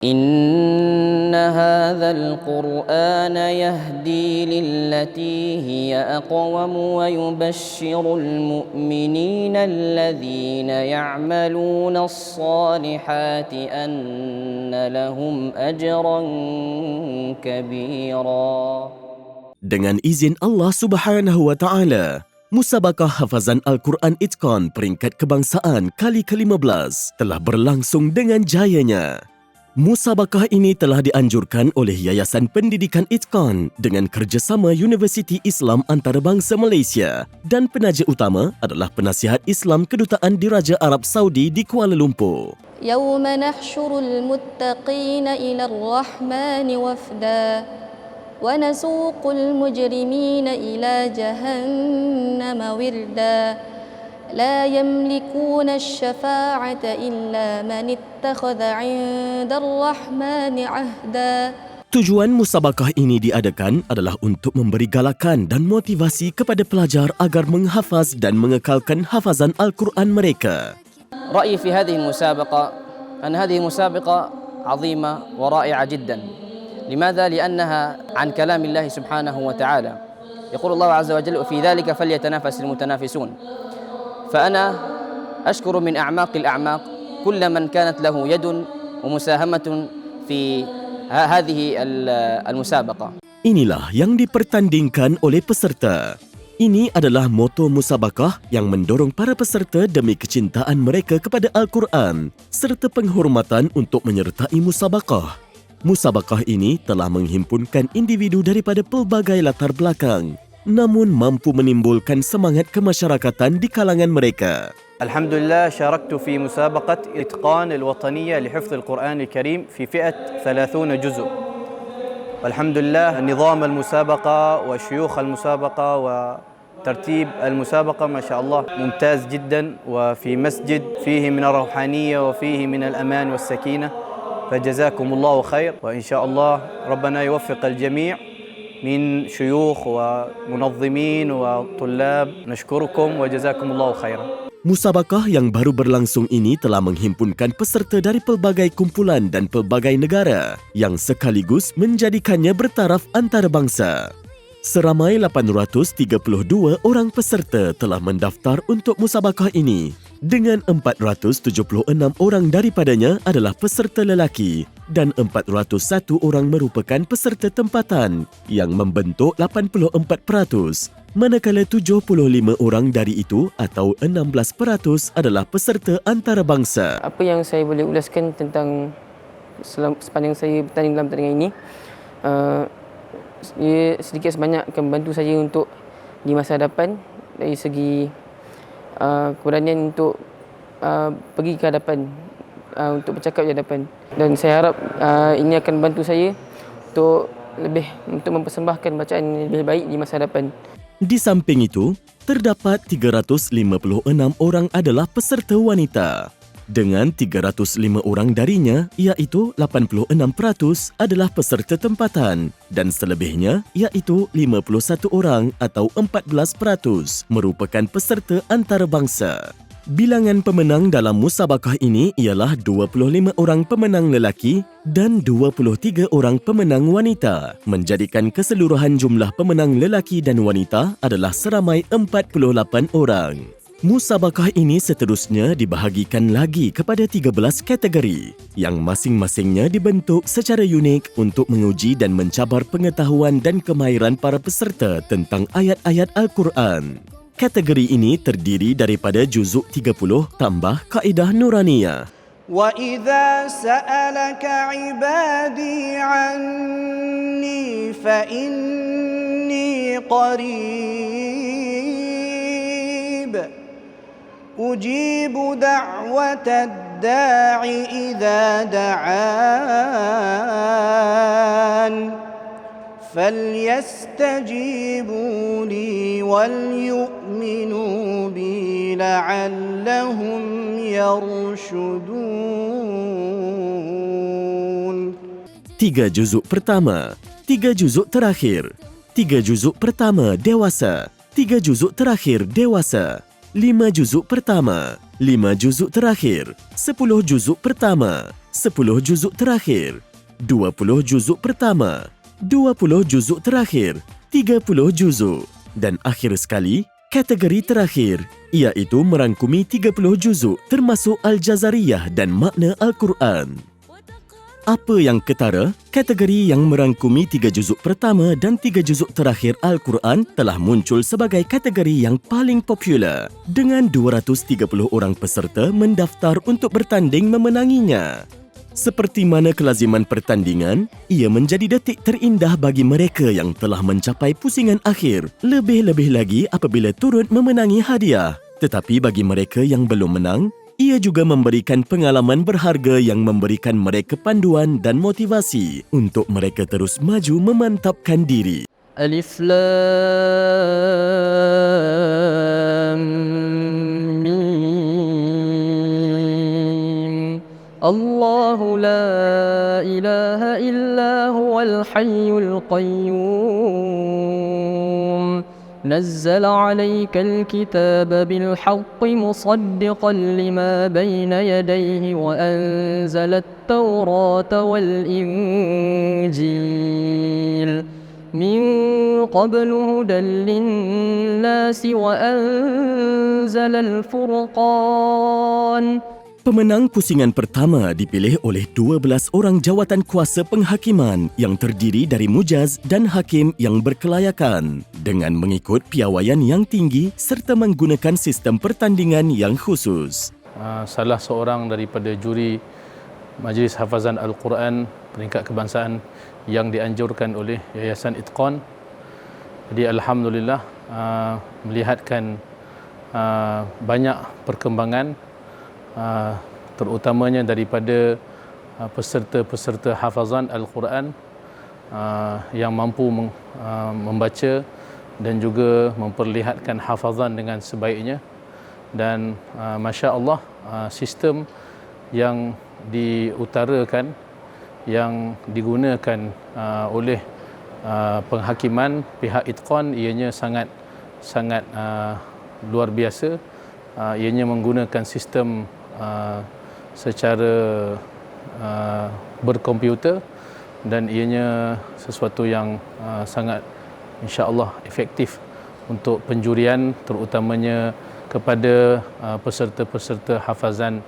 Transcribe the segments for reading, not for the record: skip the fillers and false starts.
إن هذا القرآن يهدي للتي هي أقوم ويبشر المؤمنين الذين يعملون الصالحات أن لهم أجرا كبيرا. Dengan izin Allah Subhanahu wa Ta'ala, Musabakah Hafazan Al-Quran Itqan peringkat kebangsaan kali ke-15 telah berlangsung dengan jayanya. Musabakah ini telah dianjurkan oleh Yayasan Pendidikan Itqan dengan kerjasama Universiti Islam Antarabangsa Malaysia dan penaja utama adalah Penasihat Islam Kedutaan Diraja Arab Saudi di Kuala Lumpur. يوم نحشر المتقين إلى الرحمن وفدا ونسوق المجرمين إلى جهنم وردا لا يملكون الشفاعة إلا من اتخذ عند الرحمن عهدا. Tujuan musabakah ini diadakan adalah untuk memberi galakan dan motivasi kepada pelajar agar menghafaz dan mengekalkan hafazan Al-Quran mereka. رأيي في هذه المسابقة أن هذه مسابقة عظيمة ورائعة جدا. لماذا؟ لأنها عن كلام الله سبحانه وتعالى. يقول الله عز وجل وفي ذلك فليتنافس المتنافسون. فأنا أشكر من أعماق الأعماق كل من كانت له يد ومساهمة في هذه المسابقة. Inilah yang dipertandingkan oleh peserta. Ini adalah moto musabakah yang mendorong para peserta demi kecintaan mereka kepada Al-Quran serta penghormatan untuk menyertai musabakah. Musabakah ini telah menghimpunkan individu daripada pelbagai latar belakang, namun mampu menimbulkan semangat kemasyarakatan di kalangan mereka. الحمد لله شاركت في مسابقة إتقان الوطنية لحفظ القرآن الكريم في فئة 30 جزء. والحمد لله نظام المسابقة وشيوخ المسابقة وترتيب المسابقة ما شاء الله ممتاز جدا وفي مسجد فيه من الروحانية وفيه من الأمان والسكينة فجزاكم الله خير وإن شاء الله ربنا يوفق الجميع من شيوخ ومنظمين وطلاب نشكركم وجزاكم الله خيرا. Musabakah yang baru berlangsung ini telah menghimpunkan peserta dari pelbagai kumpulan dan pelbagai negara yang sekaligus menjadikannya bertaraf antarabangsa. Seramai 832 orang peserta telah mendaftar untuk musabakah ini, dengan 476 orang daripadanya adalah peserta lelaki dan 401 orang merupakan peserta tempatan yang membentuk 84%, manakala 75 orang dari itu atau 16% adalah peserta antarabangsa. Apa yang saya boleh ulaskan tentang sepanjang saya bertanding dalam pertandingan ini, ia sedikit sebanyak akan membantu saya untuk di masa hadapan dari segi keberanian untuk pergi ke hadapan, untuk bercakap di hadapan, dan saya harap ini akan membantu saya untuk mempersembahkan bacaan yang lebih baik di masa hadapan. Di samping itu, terdapat 356 orang adalah peserta wanita. Dengan 305 orang darinya, iaitu 86% adalah peserta tempatan dan selebihnya, iaitu 51 orang atau 14% merupakan peserta antarabangsa. Bilangan pemenang dalam musabakah ini ialah 25 orang pemenang lelaki dan 23 orang pemenang wanita, menjadikan keseluruhan jumlah pemenang lelaki dan wanita adalah seramai 48 orang. Musabakah ini seterusnya dibahagikan lagi kepada 13 kategori yang masing-masingnya dibentuk secara unik untuk menguji dan mencabar pengetahuan dan kemahiran para peserta tentang ayat-ayat Al-Quran. Kategori ini terdiri daripada juzuk 30 tambah kaedah nuraniyah. وَإِذَا سَأَلَكَ عِبَادِي عَنِّي فَإِنِّي قَرِيبٌ أُجِيبُ دَعْوَةَ الدَّاعِ إِذَا دَعَانِ فَلْيَسْتَجِيبُوا لِي وَلْيُؤْمِنُوا بِي لَعَلَّهُمْ يَرْشُدُونَ. 3 juzuk pertama, 3 juzuk terakhir, 3 juzuk pertama dewasa, 3 juzuk terakhir dewasa, 5 juzuk pertama, 5 juzuk terakhir, 10 juzuk pertama, 10 juzuk terakhir, 20 juzuk pertama, 20 juzuk terakhir, 30 juzuk dan akhir sekali, kategori terakhir iaitu merangkumi 30 juzuk termasuk Al-Jazariyah dan makna Al-Quran. Apa yang ketara, kategori yang merangkumi 3 juzuk pertama dan 3 juzuk terakhir Al-Quran telah muncul sebagai kategori yang paling popular dengan 230 orang peserta mendaftar untuk bertanding memenanginya. Seperti mana kelaziman pertandingan, ia menjadi detik terindah bagi mereka yang telah mencapai pusingan akhir, lebih-lebih lagi apabila turut memenangi hadiah. Tetapi bagi mereka yang belum menang, ia juga memberikan pengalaman berharga yang memberikan mereka panduan dan motivasi untuk mereka terus maju memantapkan diri. Alif Lam Mim. Allahu la ilaha illa huwal hayyul qayyum. نزل عليك الكتاب بالحق مصدقا لما بين يديه وأنزل التوراة والإنجيل من قبل هدى للناس وأنزل الفرقان. Pemenang pusingan pertama dipilih oleh 12 orang jawatan kuasa penghakiman yang terdiri dari mujaz dan hakim yang berkelayakan dengan mengikut piawaian yang tinggi serta menggunakan sistem pertandingan yang khusus. Salah seorang daripada juri Majlis Hafazan Al-Quran peringkat kebangsaan yang dianjurkan oleh Yayasan Itqan. Jadi alhamdulillah melihatkan banyak perkembangan terutamanya daripada peserta-peserta hafazan Al-Quran yang mampu membaca dan juga memperlihatkan hafazan dengan sebaiknya. Dan Masya Allah, sistem yang diutarakan, yang digunakan oleh penghakiman pihak Itqan ianya sangat luar biasa. Ianya menggunakan sistem secara berkomputer dan ianya sesuatu yang sangat insya-Allah efektif untuk penjurian terutamanya kepada peserta-peserta hafazan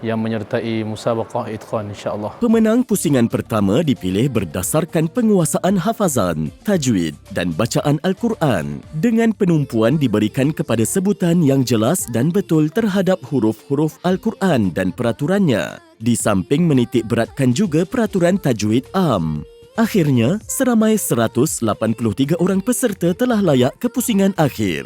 yang menyertai musabaqah Itqan insya-Allah. Pemenang pusingan pertama dipilih berdasarkan penguasaan hafazan, tajwid dan bacaan Al-Quran dengan penumpuan diberikan kepada sebutan yang jelas dan betul terhadap huruf-huruf Al-Quran dan peraturannya, di samping menitik beratkan juga peraturan tajwid am. Akhirnya, seramai 183 orang peserta telah layak ke pusingan akhir.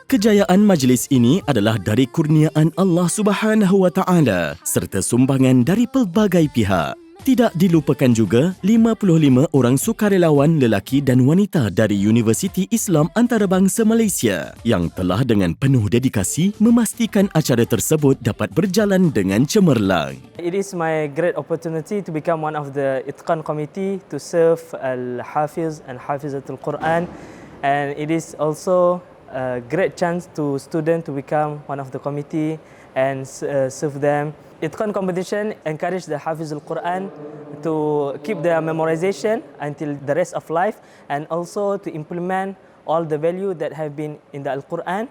Kejayaan majlis ini adalah dari kurniaan Allah Subhanahu wa Ta'ala serta sumbangan dari pelbagai pihak. Tidak dilupakan juga 55 orang sukarelawan lelaki dan wanita dari Universiti Islam Antarabangsa Malaysia yang telah dengan penuh dedikasi memastikan acara tersebut dapat berjalan dengan cemerlang. It is my great opportunity to become one of the Itqan committee to serve Al-Hafiz and Hafizatul Quran, and it is also a great chance to students to become one of the committee and serve them. Itqan competition encourage the Hafiz al-Quran to keep their memorization until the rest of life and also to implement all the value that have been in the Al-Quran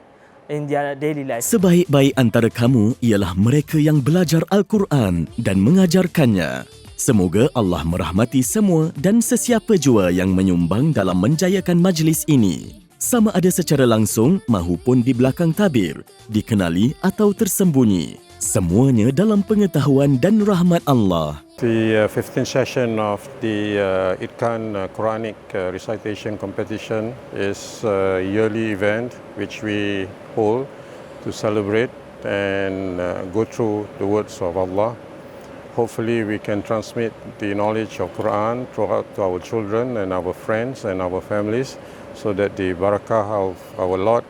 in their daily life. Sebaik-baik antara kamu ialah mereka yang belajar Al-Quran dan mengajarkannya. Semoga Allah merahmati semua dan sesiapa jua yang menyumbang dalam menjayakan majlis ini, sama ada secara langsung mahupun di belakang tabir, dikenali atau tersembunyi. Semuanya dalam pengetahuan dan rahmat Allah. The 15th session of the Itqan Quranic Recitation Competition is a yearly event which we hold to celebrate and go through the words of Allah. Hopefully we can transmit the knowledge of Quran throughout to our children and our friends and our families, so that the barakah of our Lord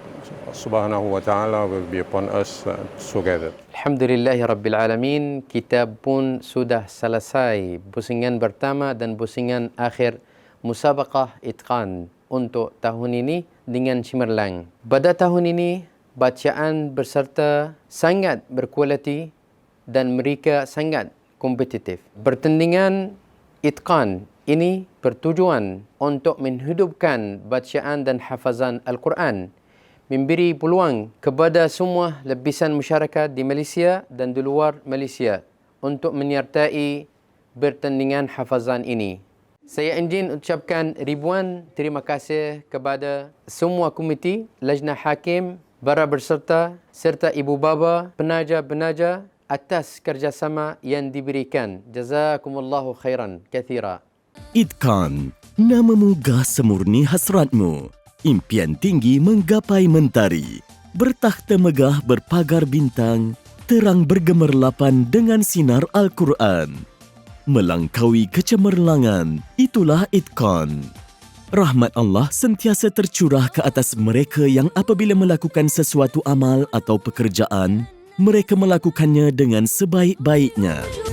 Subhanahu wa Ta'ala will be upon us together. Alhamdulillahirabbil alamin, kita pun sudah selesai pusingan pertama dan pusingan akhir musabaqah Itqan untuk tahun ini dengan cemerlang. Pada tahun ini bacaan peserta sangat berkualiti dan mereka sangat kompetitif. Pertandingan itqan ini bertujuan untuk menghidupkan bacaan dan hafazan Al-Quran, memberi peluang kepada semua lapisan masyarakat di Malaysia dan di luar Malaysia untuk menyertai pertandingan hafazan ini. Saya ingin ucapkan ribuan terima kasih kepada semua komiti, lajnah hakim, para berserta serta ibu bapa, penaja-penaja atas kerjasama yang diberikan. Jazakumullahu khairan kathira. Itqan, nama munggah semurni hasratmu. Impian tinggi menggapai mentari. Bertakhta megah berpagar bintang, terang bergemerlapan dengan sinar Al-Quran. Melangkaui kecemerlangan, itulah itqan. Rahmat Allah sentiasa tercurah ke atas mereka yang apabila melakukan sesuatu amal atau pekerjaan, mereka melakukannya dengan sebaik-baiknya.